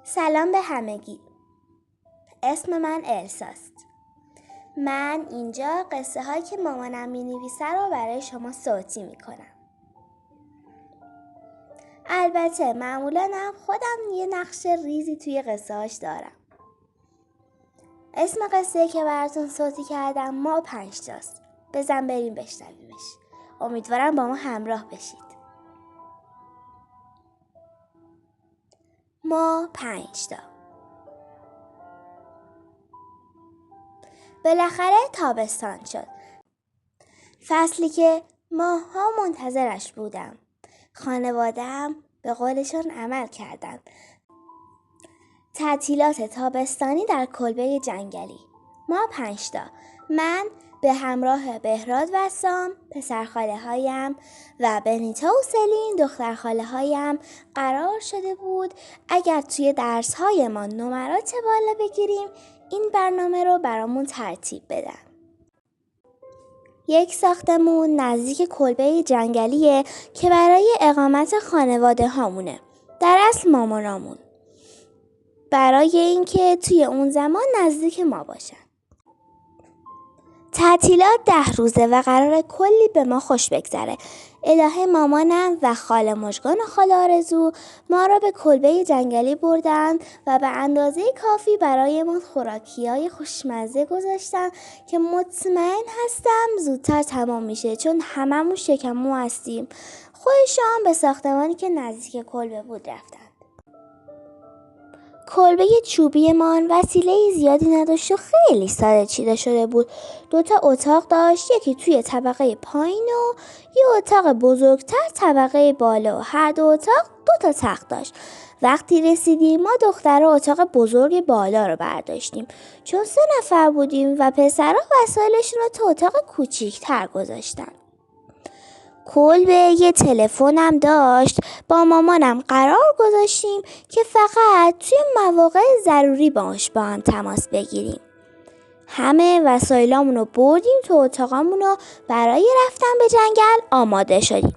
سلام به همگی. اسم من الساست. من اینجا قصه هایی که مامانم می نویسه رو برای شما صوتی می کنم. البته معمولا هم خودم یه نقش ریزی توی قصه هاش دارم. اسم قصه که براتون صوتی کردم ما 5 تاست. بزن بریم بشنویمش. امیدوارم با ما همراه بشید. ما 5 تا. بالاخره تابستان شد. فصلی که ماها منتظرش بودم. خانواده‌ام به قولشون عمل کردن. تعطیلات تابستانی در کلبه جنگلی. ما 5 تا. من به همراه بهراد و سام پسرخاله هایم و بنیتا و سلین دخترخاله هایم قرار شده بود اگر توی درس هایمان نمرات بالا بگیریم این برنامه رو برامون ترتیب بدن. یک ساختمون نزدیک کلبه جنگلیه که برای اقامت خانواده هامونه. در اصل مامانامون. برای اینکه توی اون زمان نزدیک ما باشن. تعطیلات 10 روزه و قراره کلی به ما خوش بگذره. الهه مامانم و خاله مژگان و خاله آرزو ما را به کلبه جنگلی بردن و به اندازه کافی برای ما خوراکی‌های خوشمزه گذاشتن که مطمئن هستم زودتر تمام میشه چون هممون شکم‌مو هستیم. خودشان به ساختمانی که نزدیک کلبه بود رفتن. کلبه چوبی مان وسیله زیادی نداشت و خیلی ساده چیده شده بود. 2 تا اتاق داشت، یکی توی طبقه پایین و یه اتاق بزرگتر طبقه بالا و هر 2 اتاق 2 تا تخت داشت. وقتی رسیدیم ما دخترها اتاق بزرگ بالا رو برداشتیم چون 3 نفر بودیم و پسرها وسایلشون رو تو اتاق کوچیک‌تر گذاشتن. کلبه یه تلفنم داشت. با مامانم قرار گذاشتیم که فقط توی مواقع ضروری باهاش با هم تماس بگیریم. همه وسایلامون رو بردیم تو اتاقامون رو برای رفتن به جنگل آماده شدیم.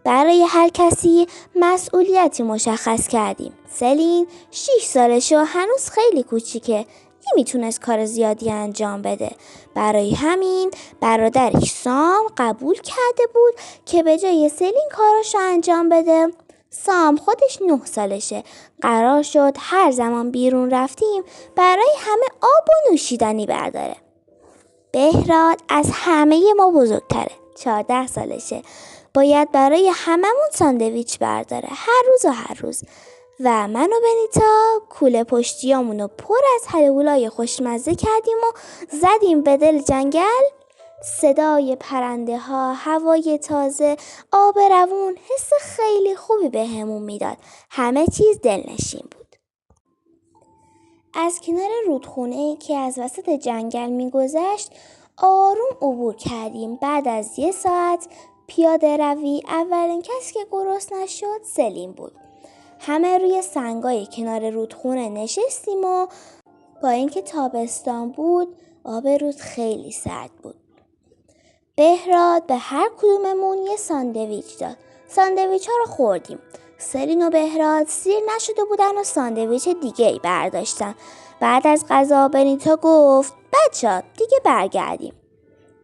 برای هر کسی مسئولیتی مشخص کردیم. سلین 6 سالشه و هنوز خیلی کوچیکه. نمیتونست کار زیادی انجام بده. برای همین برادرش سام قبول کرده بود که به جای سلین کاراشو انجام بده. سام خودش 9 سالشه. قرار شد هر زمان بیرون رفتیم برای همه آب و نوشیدنی برداره. بهراد از همه ما بزرگتره. 14 سالشه. باید برای هممون ساندویچ برداره هر روز. و من و بنیتا کوله پشتیامونو پر از هلهولای خوشمزه کردیم و زدیم به دل جنگل. صدای پرنده ها، هوای تازه، آب روون حس خیلی خوبی بهمون میداد. همه چیز دلنشین بود. از کنار رودخونه‌ای که از وسط جنگل میگذشت آروم عبور کردیم. بعد از 1 ساعت پیاده روی اولین کسی که گرسنه شد سلیم بود. همه روی سنگای کنار رودخونه نشستیم و با اینکه تابستان بود آب رود خیلی سرد بود. بهراد به هر کدوممون یه ساندویچ داد. ساندویچ ها رو خوردیم. سلین و بهراد سیر نشده بودن و ساندویچ دیگه ای برداشتن. بعد از غذا بنیتا گفت بچه‌ها دیگه برگردیم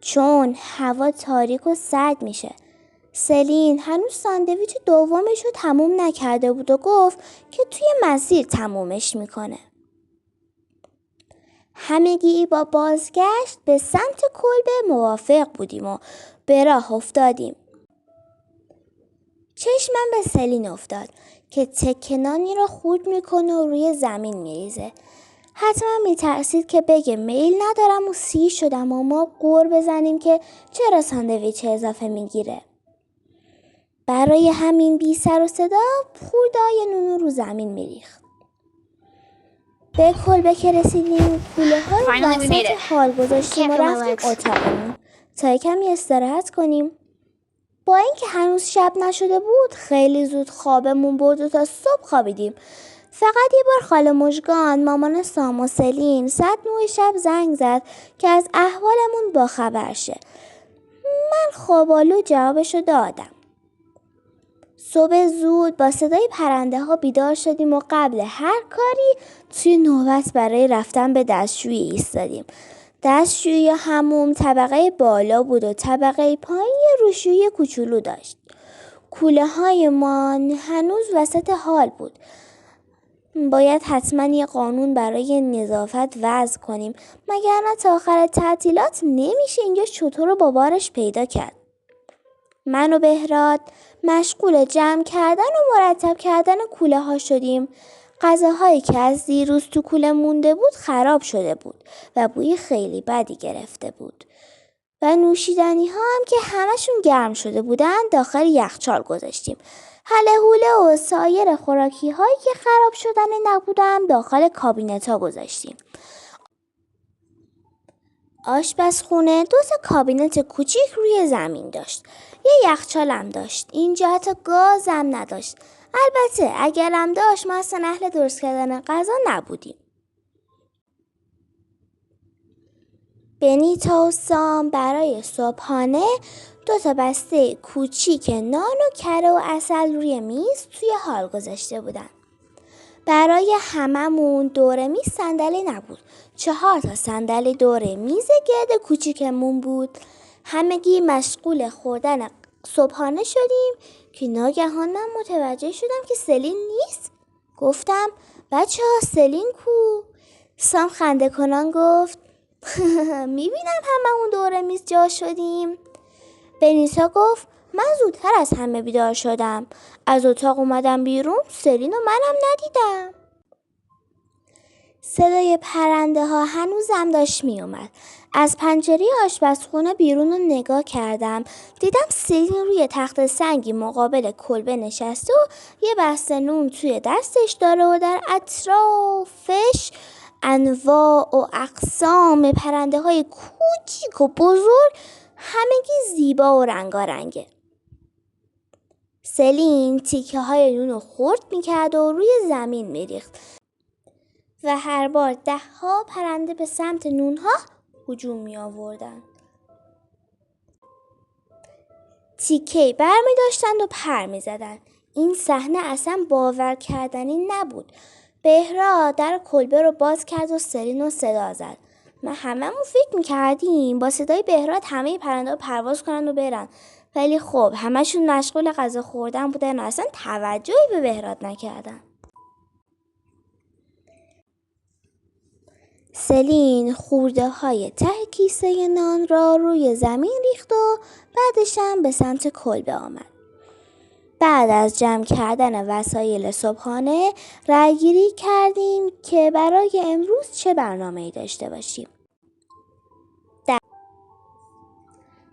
چون هوا تاریک و سرد میشه. سلین هنوز ساندویچ دومش رو تموم نکرده بود و گفت که توی مسیر تمومش میکنه. همگی با بازگشت به سمت کلبه موافق بودیم و به راه افتادیم. چشمم به سلین افتاد که تکنانی رو خورد میکنه و روی زمین میریزه. حتما میترسید که بگه میل ندارم و سیر شدم و ما غر بزنیم که چرا ساندویچ اضافه میگیره. برای همین بی سر و صدا خورده‌های نونو رو زمین میریخت. به کلبه که رسیدیم کوله ها رو وسط حال گذاشتیم و رفتیم اتاقمون تا کمی استراحت کنیم. با اینکه هنوز شب نشده بود خیلی زود خوابمون برد و تا صبح خوابیدیم. فقط یه بار خاله مژگان مامان سام و سلین ساعت 9 شب زنگ زد که از احوالمون باخبر شه. من خوابالو جوابشو دادم. صبح زود با صدای پرنده ها بیدار شدیم و قبل هر کاری توی نوبت برای رفتن به دستشویی ایستادیم. دستشویی یا حموم طبقه بالا بود و طبقه پایین یه روشویی کوچولو داشت. کوله های ما هنوز وسط حال بود. باید حتما یه قانون برای نظافت وضع کنیم، مگر نه تا آخر تعطیلات نمیشه اینجا چطور رو با بارش پیدا کرد. من و بهراد مشغول جمع کردن و مرتب کردن کوله ها شدیم. غذاهایی که از دیروز تو کوله مونده بود خراب شده بود و بوی خیلی بدی گرفته بود و نوشیدنی ها هم که همشون گرم شده بودن داخل یخچال گذاشتیم. هله هوله و سایر خوراکی هایی که خراب شدن نبودن داخل کابینت ها گذاشتیم. آشپزخونه 2 کابینت کوچیک روی زمین داشت. یه یخچالم داشت. اینجا حتی گازم نداشت. البته اگرم داشت ما اصلا اهل درست کردن غذا نبودیم. بنیتا و سام برای صبحانه 2 بسته کوچیک نان و کره و عسل روی میز توی حال گذاشته بودن. برای هممون دور میز صندلی نبود. 4 صندلی دور میز گرد کوچیکمون بود. همگی مشغول خوردن صبحانه شدیم که ناگهانم متوجه شدم که سلین نیست. گفتم بچه‌ها سلین کو؟ سام خنده کنان گفت میبینم هممون دور میز جا شدیم. بنیتا گفت من زودتر از همه بیدار شدم. از اتاق اومدم بیرون، سلین و منم ندیدم. صدای پرنده ها هنوزم داشت می اومد. از پنجره آشپزخونه بیرون رو نگاه کردم. دیدم سلین روی تخت سنگی مقابل کلبه نشسته و یه بسته نون توی دستش داره و در اطرافش انواع و اقسام پرنده های کوچیک و بزرگ، همگی زیبا و رنگارنگه. سلین تیکه های نون رو خرد میکرد و روی زمین میریخت و هر بار 10 پرنده به سمت نونها هجوم می آوردن. تیکه بر می داشتند و پر می زدن. این صحنه اصلا باور کردنی نبود. بهراد در کلبه رو باز کرد و سلین رو صدا زد. ما هممون فکر می کردیم با صدای بهراد همه پرنده رو پرواز کنن و برن. ولی خب همشون مشغول غذا خوردن بودن و اصلا توجهی به بهراد نکردن. سلین خورده های ته کیسه نان را روی زمین ریخت و بعدش هم به سمت کلبه آمد. بعد از جمع کردن وسایل صبحانه رأی‌گیری کردیم که برای امروز چه برنامه‌ای داشته باشیم.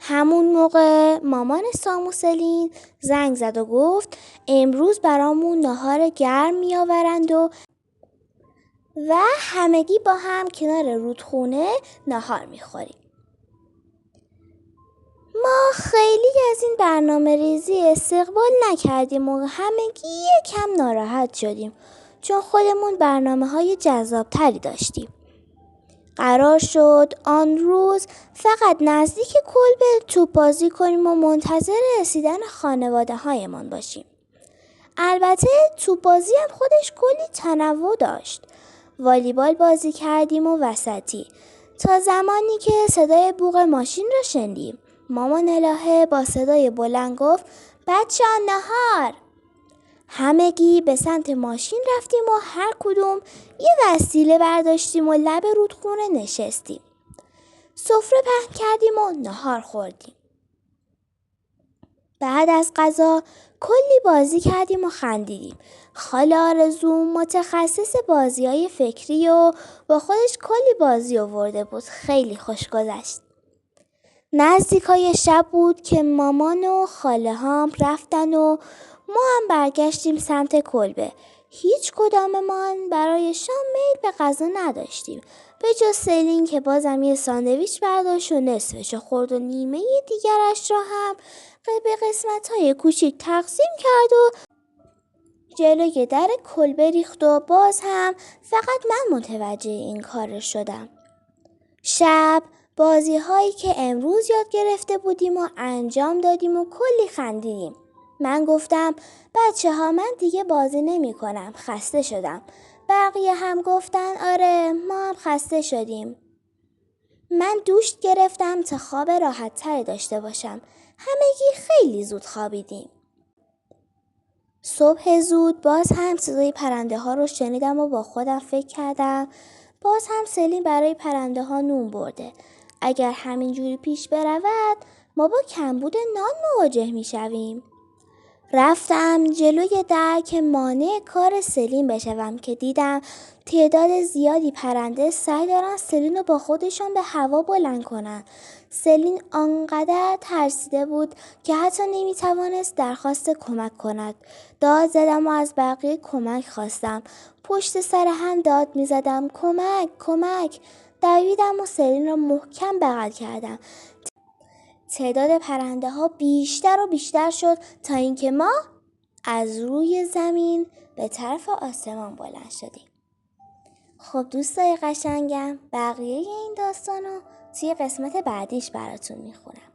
همون موقع مامان سام و سلین زنگ زد و گفت امروز برامون ناهار گرم میآورند و همگی با هم کنار رودخونه ناهار میخوریم. ما خیلی از این برنامه ریزی استقبال نکردیم و همگی یکم ناراحت شدیم چون خودمون برنامه‌های جذاب‌تری داشتیم. قرار شد آن روز فقط نزدیک کلبه توپ بازی کنیم و منتظر رسیدن خانواده‌هایمان باشیم. البته توپ بازی هم خودش کلی تنوع داشت. والیبال بازی کردیم و وسطی تا زمانی که صدای بوق ماشین را شنیدیم. مامان الهه با صدای بلند گفت بچه‌ها ناهار. همگی به سمت ماشین رفتیم و هر کدوم یه وسیله برداشتیم و لب رودخونه نشستیم. سفره پهن کردیم و ناهار خوردیم. بعد از غذا کلی بازی کردیم و خندیدیم. خاله آرزو متخصص بازی‌های فکری و با خودش کلی بازی آورده بود. خیلی خوش گذشت. نزدیکای شب بود که مامان و خاله هم رفتن و ما هم برگشتیم سمت کلبه. هیچ کداممان برای شام میل به غذا نداشتیم. به جز سلین که بازم یه ساندویچ برداشت و نصفش خورد و نیمه دیگرش را هم به قسمت‌های کوچیک تقسیم کرد و جلوی در کلبه ریخت و باز هم فقط من متوجه این کار شدم. شب بازی هایی که امروز یاد گرفته بودیم و انجام دادیم و کلی خندیدیم. من گفتم بچه ها من دیگه بازی نمی کنم، خسته شدم. بقیه هم گفتن آره ما هم خسته شدیم. من دوش گرفتم تا خواب راحت تری داشته باشم. همگی خیلی زود خوابیدیم. صبح زود باز هم صدای پرنده ها رو شنیدم و با خودم فکر کردم باز هم سلین برای پرنده ها نون برده. اگر همینجوری پیش برود ما با کمبود نان مواجه می شویم. رفتم جلوی در که مانع کار سلین بشوم که دیدم تعداد زیادی پرنده سعی دارن سلین رو با خودشان به هوا بلند کنن. سلین آنقدر ترسیده بود که حتی نمیتوانست درخواست کمک کند. داد زدم و از بقیه کمک خواستم. پشت سر هم داد میزدم کمک کمک. دویدم و سلین را محکم بغل کردم. تعداد پرنده ها بیشتر و بیشتر شد تا اینکه ما از روی زمین به طرف آسمان بلند شدیم. خب دوستای قشنگم، بقیه این داستانو توی قسمت بعدیش براتون میخونم.